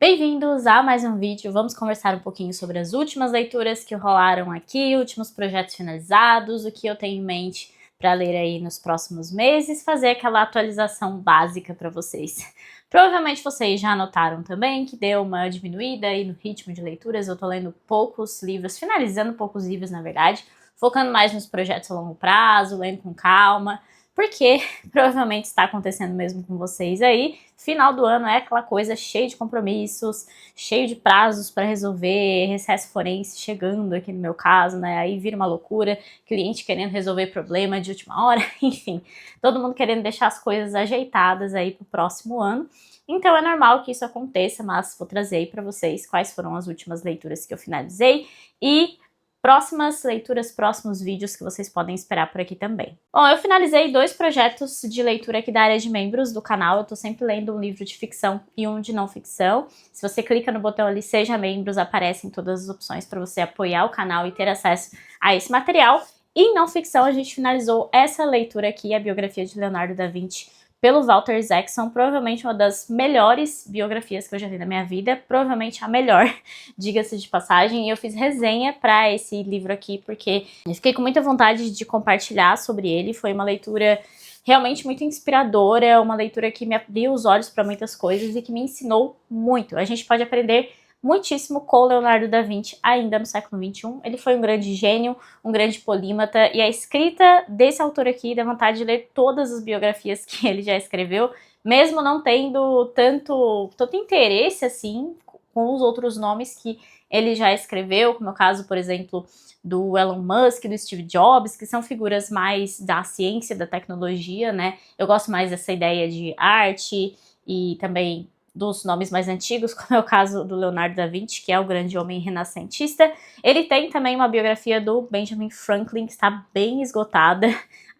Bem-vindos a mais um vídeo. Vamos conversar um pouquinho sobre as últimas leituras que rolaram aqui, últimos projetos finalizados, o que eu tenho em mente para ler aí nos próximos meses, fazer aquela atualização básica para vocês. Provavelmente vocês já notaram também que deu uma diminuída aí no ritmo de leituras. Eu tô lendo poucos livros, finalizando poucos livros na verdade, focando mais nos projetos a longo prazo, lendo com calma, porque provavelmente está acontecendo mesmo com vocês aí. Final do ano é aquela coisa cheia de compromissos, cheio de prazos para resolver, recesso forense chegando aqui no meu caso, né? Aí vira uma loucura, cliente querendo resolver problema de última hora, enfim, todo mundo querendo deixar as coisas ajeitadas aí pro próximo ano. Então é normal que isso aconteça, mas vou trazer aí para vocês quais foram as últimas leituras que eu finalizei e próximas leituras, próximos vídeos que vocês podem esperar por aqui também. Bom, eu finalizei 2 projetos de leitura aqui da área de membros do canal. Eu tô sempre lendo um livro de ficção e um de não ficção. Se você clica no botão ali, seja membros, aparecem todas as opções para você apoiar o canal e ter acesso a esse material. E em não ficção, a gente finalizou essa leitura aqui, a biografia de Leonardo da Vinci, pelo Walter Isaacson, provavelmente uma das melhores biografias que eu já li na minha vida, provavelmente a melhor, diga-se de passagem, e eu fiz resenha para esse livro aqui, porque eu fiquei com muita vontade de compartilhar sobre ele. Foi uma leitura realmente muito inspiradora, uma leitura que me abriu os olhos para muitas coisas e que me ensinou muito. A gente pode aprender muitíssimo com Leonardo da Vinci ainda no século XXI. Ele foi um grande gênio, um grande polímata, e a escrita desse autor aqui dá vontade de ler todas as biografias que ele já escreveu, mesmo não tendo tanto interesse assim com os outros nomes que ele já escreveu, como é o caso, por exemplo, do Elon Musk, do Steve Jobs, que são figuras mais da ciência, da tecnologia, né? Eu gosto mais dessa ideia de arte e também dos nomes mais antigos, como é o caso do Leonardo da Vinci, que é o grande homem renascentista. Ele tem também uma biografia do Benjamin Franklin, que está bem esgotada.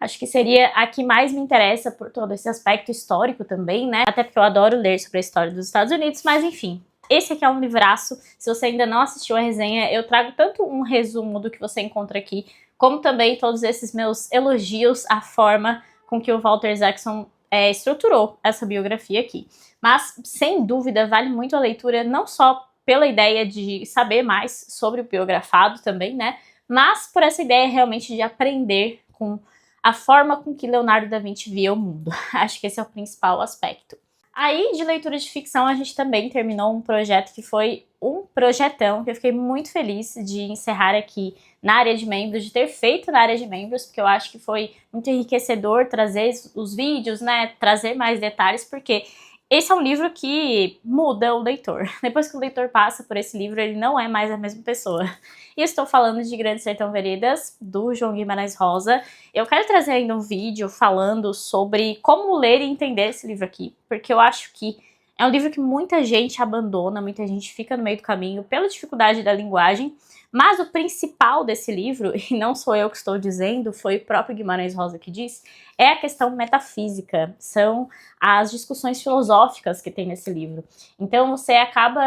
Acho que seria a que mais me interessa por todo esse aspecto histórico também, né? Até porque eu adoro ler sobre a história dos Estados Unidos, mas enfim. Esse aqui é um livraço. Se você ainda não assistiu a resenha, eu trago tanto um resumo do que você encontra aqui, como também todos esses meus elogios à forma com que o Walter Isaacson estruturou essa biografia aqui. Mas, sem dúvida, vale muito a leitura, não só pela ideia de saber mais sobre o biografado também, né? Mas por essa ideia realmente de aprender com a forma com que Leonardo da Vinci via o mundo. Acho que esse é o principal aspecto. Aí, de leitura de ficção, a gente também terminou um projeto que foi um projetão, que eu fiquei muito feliz de encerrar aqui na área de membros, de ter feito na área de membros, porque eu acho que foi muito enriquecedor trazer os vídeos, né, trazer mais detalhes, porque esse é um livro que muda o leitor. Depois que o leitor passa por esse livro, ele não é mais a mesma pessoa. E estou falando de Grande Sertão Veredas, do João Guimarães Rosa. Eu quero trazer ainda um vídeo falando sobre como ler e entender esse livro aqui, porque eu acho que é um livro que muita gente abandona, muita gente fica no meio do caminho pela dificuldade da linguagem, mas o principal desse livro, e não sou eu que estou dizendo, foi o próprio Guimarães Rosa que diz, é a questão metafísica, são as discussões filosóficas que tem nesse livro. Então você acaba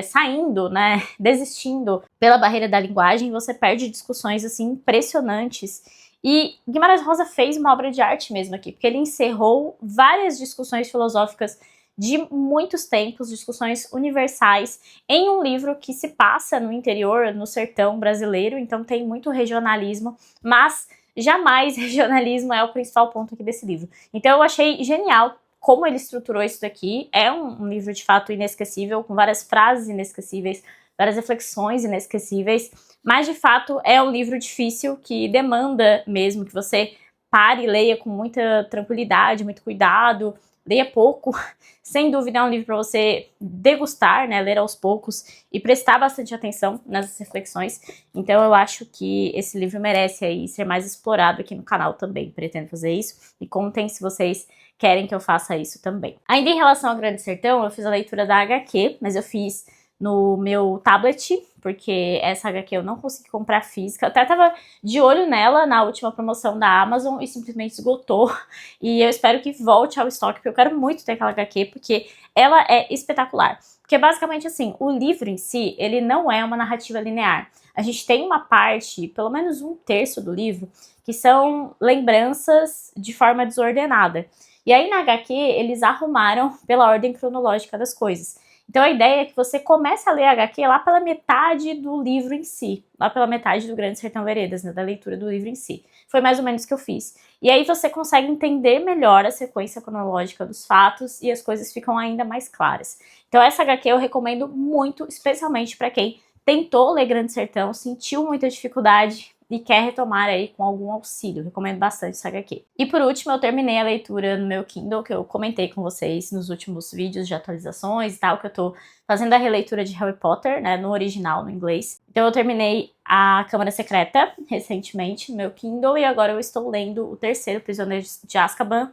saindo, né, desistindo pela barreira da linguagem, você perde discussões assim impressionantes. E Guimarães Rosa fez uma obra de arte mesmo aqui, porque ele encerrou várias discussões filosóficas de muitos tempos, discussões universais, em um livro que se passa no interior, no sertão brasileiro, então tem muito regionalismo, mas jamais regionalismo é o principal ponto aqui desse livro. Então eu achei genial como ele estruturou isso daqui. É um livro de fato inesquecível, com várias frases inesquecíveis, várias reflexões inesquecíveis, mas de fato é um livro difícil que demanda mesmo que você pare e leia com muita tranquilidade, muito cuidado, leia pouco. Sem dúvida é um livro para você degustar, né, ler aos poucos e prestar bastante atenção nas reflexões. Então eu acho que esse livro merece aí ser mais explorado aqui no canal também, pretendo fazer isso. E contem se vocês querem que eu faça isso também. Ainda em relação ao Grande Sertão, eu fiz a leitura da HQ, mas eu fiz no meu tablet, porque essa HQ eu não consegui comprar física. Eu até tava de olho nela na última promoção da Amazon e simplesmente esgotou. E eu espero que volte ao estoque, porque eu quero muito ter aquela HQ, porque ela é espetacular. Porque basicamente assim, o livro em si, ele não é uma narrativa linear. A gente tem uma parte, pelo menos um terço do livro, que são lembranças de forma desordenada. E aí na HQ eles arrumaram pela ordem cronológica das coisas. Então a ideia é que você comece a ler a HQ lá pela metade do livro em si, lá pela metade do Grande Sertão Veredas, né, da leitura do livro em si. Foi mais ou menos o que eu fiz. E aí você consegue entender melhor a sequência cronológica dos fatos e as coisas ficam ainda mais claras. Então essa HQ eu recomendo muito, especialmente para quem tentou ler Grande Sertão, sentiu muita dificuldade e quer retomar aí com algum auxílio. Recomendo bastante essa HQ. E por último, eu terminei a leitura no meu Kindle, que eu comentei com vocês nos últimos vídeos de atualizações e tal, que eu tô fazendo a releitura de Harry Potter, né, no original, no inglês. Então eu terminei a Câmara Secreta recentemente no meu Kindle e agora eu estou lendo o terceiro, Prisioneiro de Azkaban,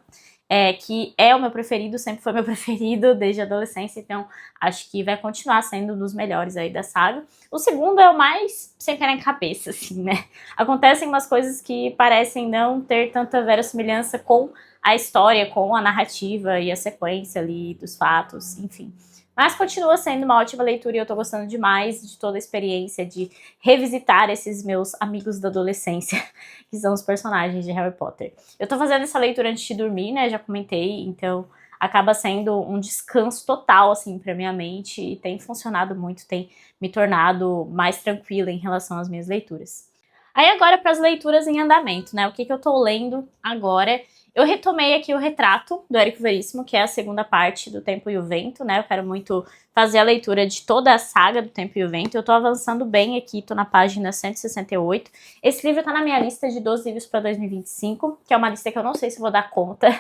que é o meu preferido, sempre foi meu preferido desde a adolescência, então acho que vai continuar sendo um dos melhores aí da saga. O segundo é o mais sem pé nem cabeça, assim, né? Acontecem umas coisas que parecem não ter tanta verossimilhança com a história, com a narrativa e a sequência ali dos fatos, enfim. Mas continua sendo uma ótima leitura e eu tô gostando demais de toda a experiência de revisitar esses meus amigos da adolescência, que são os personagens de Harry Potter. Eu tô fazendo essa leitura antes de dormir, né, já comentei, então acaba sendo um descanso total, assim, pra minha mente e tem funcionado muito, tem me tornado mais tranquila em relação às minhas leituras. Aí agora para as leituras em andamento, né, o que eu tô lendo agora? Eu retomei aqui o Retrato, do Érico Veríssimo, que é a segunda parte do Tempo e o Vento, né? Eu quero muito fazer a leitura de toda a saga do Tempo e o Vento. Eu tô avançando bem aqui, tô na página 168. Esse livro tá na minha lista de 12 livros para 2025, que é uma lista que eu não sei se vou dar conta,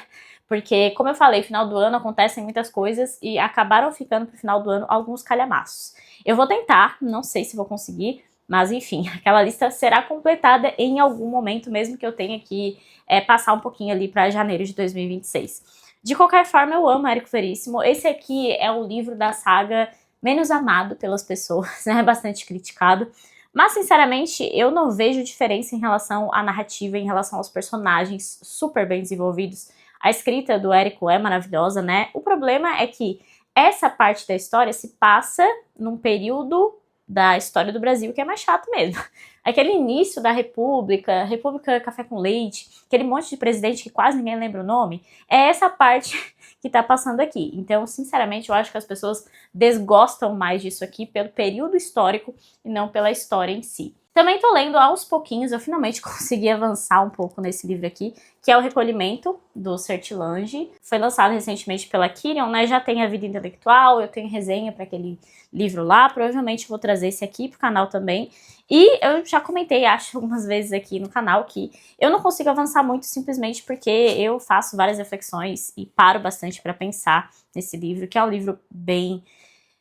porque, como eu falei, final do ano acontecem muitas coisas e acabaram ficando pro final do ano alguns calhamaços. Eu vou tentar, não sei se vou conseguir, mas enfim, aquela lista será completada em algum momento, mesmo que eu tenha que passar um pouquinho ali para janeiro de 2026. De qualquer forma, eu amo Érico Veríssimo. Esse aqui é o livro da saga menos amado pelas pessoas, né? É bastante criticado. Mas, sinceramente, eu não vejo diferença em relação à narrativa, em relação aos personagens super bem desenvolvidos. A escrita do Érico é maravilhosa, né? O problema é que essa parte da história se passa num período da história do Brasil que é mais chato mesmo. Aquele início da República, República Café com Leite, aquele monte de presidente que quase ninguém lembra o nome, é essa parte que tá passando aqui. Então, sinceramente, eu acho que as pessoas desgostam mais disso aqui pelo período histórico e não pela história em si. Também tô lendo aos pouquinhos, eu finalmente consegui avançar um pouco nesse livro aqui, que é o Recolhimento, do Sertilange. Foi lançado recentemente pela Kirion, né? Já tem a Vida Intelectual, eu tenho resenha para aquele livro lá, provavelmente vou trazer esse aqui pro canal também. E eu já comentei, acho, algumas vezes aqui no canal que eu não consigo avançar muito simplesmente porque eu faço várias reflexões e paro bastante para pensar nesse livro, que é um livro bem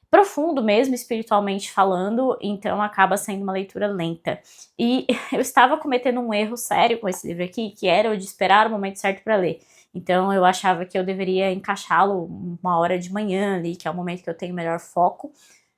profundo mesmo, espiritualmente falando, então acaba sendo uma leitura lenta. E eu estava cometendo um erro sério com esse livro aqui, que era o de esperar o momento certo para ler. Então eu achava que eu deveria encaixá-lo uma hora de manhã ali, que é o momento que eu tenho melhor foco,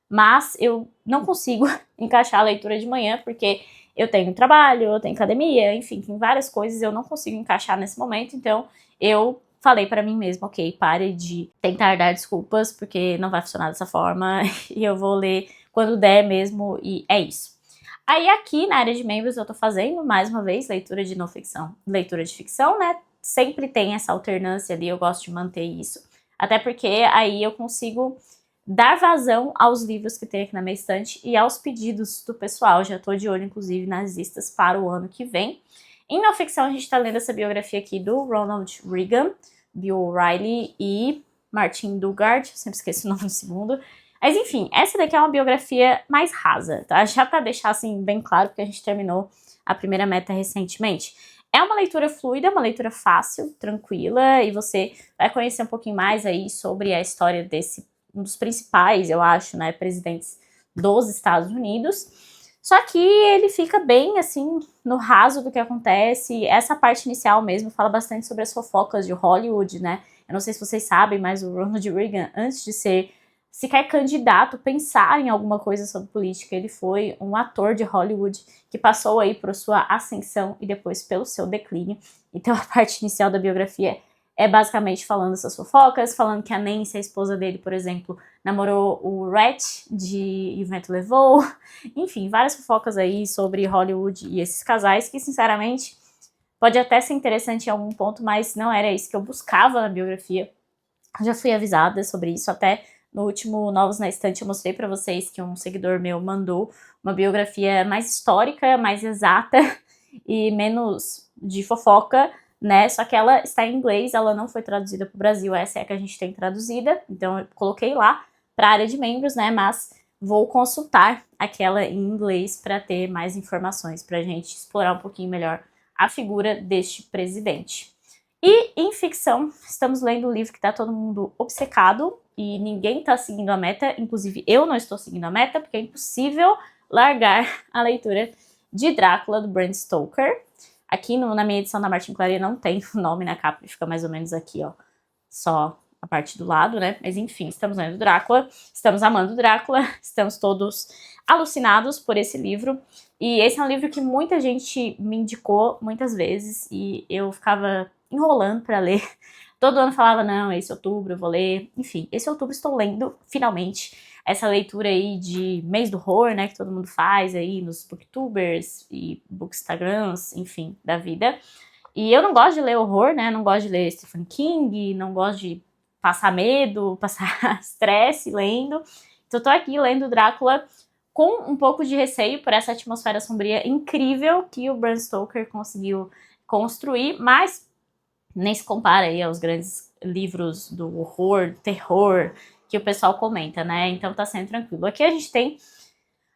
mas eu não consigo encaixar a leitura de manhã, porque eu tenho trabalho, eu tenho academia, enfim, tem várias coisas, eu não consigo encaixar nesse momento, então eu falei pra mim mesma, ok, pare de tentar dar desculpas, porque não vai funcionar dessa forma, e eu vou ler quando der mesmo, e é isso. Aí aqui na área de membros eu tô fazendo, mais uma vez, leitura de não ficção, leitura de ficção, né? Sempre tem essa alternância ali, eu gosto de manter isso. Até porque aí eu consigo dar vazão aos livros que tem aqui na minha estante e aos pedidos do pessoal. Já tô de olho, inclusive, nas listas para o ano que vem. Em não ficção, a gente tá lendo essa biografia aqui do Ronald Reagan, Bill O'Reilly e Martin Dugard, eu sempre esqueço o nome do segundo. Mas enfim, essa daqui é uma biografia mais rasa, tá? Já pra deixar assim bem claro, porque a gente terminou a primeira meta recentemente. É uma leitura fluida, uma leitura fácil, tranquila, e você vai conhecer um pouquinho mais aí sobre a história desse, um dos principais, eu acho, né, presidentes dos Estados Unidos. Só que ele fica bem, assim, no raso do que acontece. Essa parte inicial mesmo fala bastante sobre as fofocas de Hollywood, né? Eu não sei se vocês sabem, mas o Ronald Reagan, antes de ser sequer candidato, pensar em alguma coisa sobre política, ele foi um ator de Hollywood que passou aí por sua ascensão e depois pelo seu declínio. Então a parte inicial da biografia é basicamente falando essas fofocas, falando que a Nancy, a esposa dele, por exemplo, namorou o Rhett de E o Vento Levou. Enfim, várias fofocas aí sobre Hollywood e esses casais que, sinceramente, pode até ser interessante em algum ponto, mas não era isso que eu buscava na biografia. Já fui avisada sobre isso até No último Novos na Estante eu mostrei pra vocês que um seguidor meu mandou uma biografia mais histórica, mais exata e menos de fofoca, né? Só que ela está em inglês, ela não foi traduzida para o Brasil, essa é a que a gente tem traduzida, então eu coloquei lá para a área de membros, né? Mas vou consultar aquela em inglês para ter mais informações, para a gente explorar um pouquinho melhor a figura deste presidente. E em ficção, estamos lendo um livro que está todo mundo obcecado e ninguém está seguindo a meta, inclusive eu não estou seguindo a meta, porque é impossível largar a leitura de Drácula, do Bram Stoker. Aqui na minha edição da Martin Claret não tem o nome na capa, fica mais ou menos aqui, ó, só a parte do lado, né? Mas enfim, estamos lendo Drácula, estamos amando Drácula, estamos todos alucinados por esse livro. E esse é um livro que muita gente me indicou muitas vezes e eu ficava enrolando para ler. Todo ano falava, não, esse outubro eu vou ler. Enfim, esse outubro estou lendo, finalmente, essa leitura aí de mês do horror, né, que todo mundo faz aí nos booktubers e bookstagrams, enfim, da vida. E eu não gosto de ler horror, né, não gosto de ler Stephen King, não gosto de passar medo, passar estresse lendo. Então eu tô aqui lendo Drácula com um pouco de receio por essa atmosfera sombria incrível que o Bram Stoker conseguiu construir, mas nem se compara aí aos grandes livros do horror, terror, que o pessoal comenta, né? Então tá sendo tranquilo. Aqui a gente tem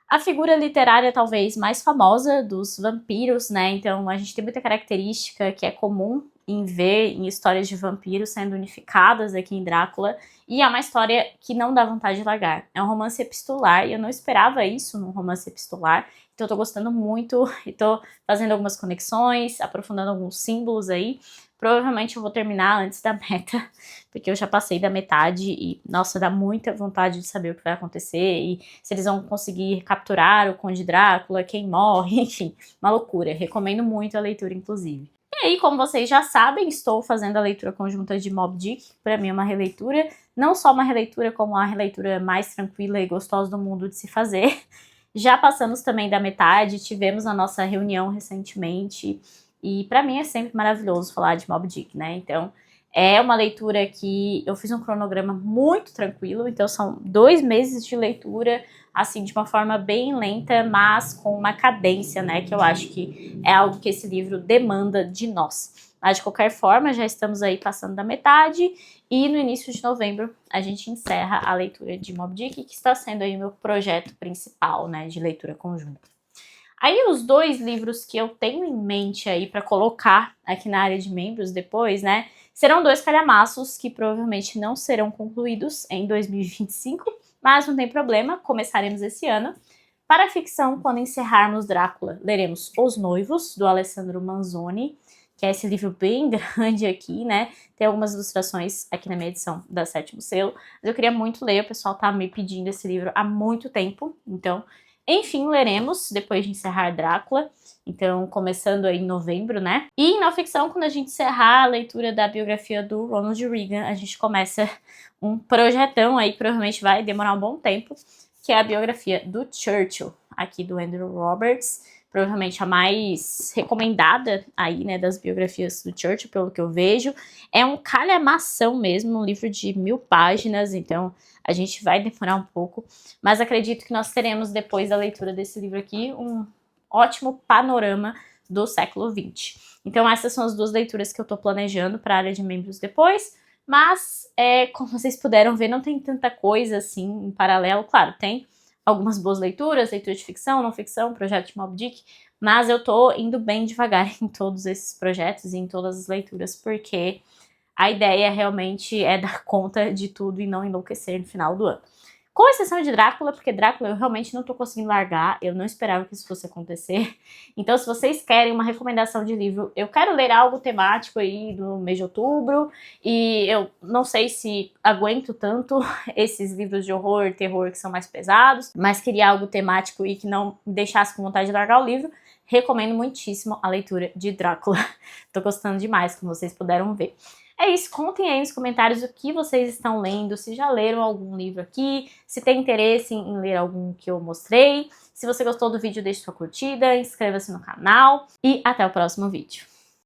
a figura literária talvez mais famosa dos vampiros, né? Então a gente tem muita característica que é comum em ver em histórias de vampiros sendo unificadas aqui em Drácula, e é uma história que não dá vontade de largar. É um romance epistolar, e eu não esperava isso num romance epistolar, então eu tô gostando muito, e tô fazendo algumas conexões, aprofundando alguns símbolos aí. Provavelmente eu vou terminar antes da meta, porque eu já passei da metade e, nossa, dá muita vontade de saber o que vai acontecer e se eles vão conseguir capturar o Conde Drácula, quem morre, enfim, uma loucura. Recomendo muito a leitura, inclusive. E aí, como vocês já sabem, estou fazendo a leitura conjunta de Moby Dick, que para mim é uma releitura, não só uma releitura, como a releitura mais tranquila e gostosa do mundo de se fazer. Já passamos também da metade, tivemos a nossa reunião recentemente, e pra mim é sempre maravilhoso falar de Moby Dick, né? Então é uma leitura que eu fiz um cronograma muito tranquilo, então são 2 meses de leitura, assim, de uma forma bem lenta, mas com uma cadência, né? Que eu acho que é algo que esse livro demanda de nós. Mas de qualquer forma, já estamos aí passando da metade e no início de novembro a gente encerra a leitura de Moby Dick, que está sendo aí o meu projeto principal, né? De leitura conjunta. Aí os 2 livros que eu tenho em mente aí para colocar aqui na área de membros depois, né, serão 2 calhamaços que provavelmente não serão concluídos em 2025, mas não tem problema, começaremos esse ano. Para a ficção, quando encerrarmos Drácula, leremos Os Noivos, do Alessandro Manzoni, que é esse livro bem grande aqui, né, tem algumas ilustrações aqui na minha edição da 7º Selo, mas eu queria muito ler, o pessoal tá me pedindo esse livro há muito tempo, então... Enfim, leremos depois de encerrar Drácula, então começando aí em novembro, né? E em não ficção, quando a gente encerrar a leitura da biografia do Ronald Reagan, a gente começa um projetão aí, que provavelmente vai demorar um bom tempo, que é a biografia do Churchill, aqui do Andrew Roberts, provavelmente a mais recomendada aí, né, das biografias do Churchill, pelo que eu vejo. É um calhamação mesmo, um livro de 1000 páginas, então a gente vai demorar um pouco, mas acredito que nós teremos, depois da leitura desse livro aqui, um ótimo panorama do século XX. Então essas são as 2 leituras que eu tô planejando para a área de membros depois, mas, como vocês puderam ver, não tem tanta coisa assim em paralelo. Claro, tem algumas boas leituras, leitura de ficção, não ficção, projeto de Moby Dick, mas eu tô indo bem devagar em todos esses projetos e em todas as leituras, porque a ideia realmente é dar conta de tudo e não enlouquecer no final do ano. Com exceção de Drácula, porque Drácula eu realmente não tô conseguindo largar, eu não esperava que isso fosse acontecer. Então, se vocês querem uma recomendação de livro, eu quero ler algo temático aí no mês de outubro, e eu não sei se aguento tanto esses livros de horror, terror que são mais pesados, mas queria algo temático e que não me deixasse com vontade de largar o livro. Recomendo muitíssimo a leitura de Drácula. Tô gostando demais, como vocês puderam ver. É isso, contem aí nos comentários o que vocês estão lendo, se já leram algum livro aqui, se tem interesse em ler algum que eu mostrei. Se você gostou do vídeo, deixe sua curtida, inscreva-se no canal e até o próximo vídeo.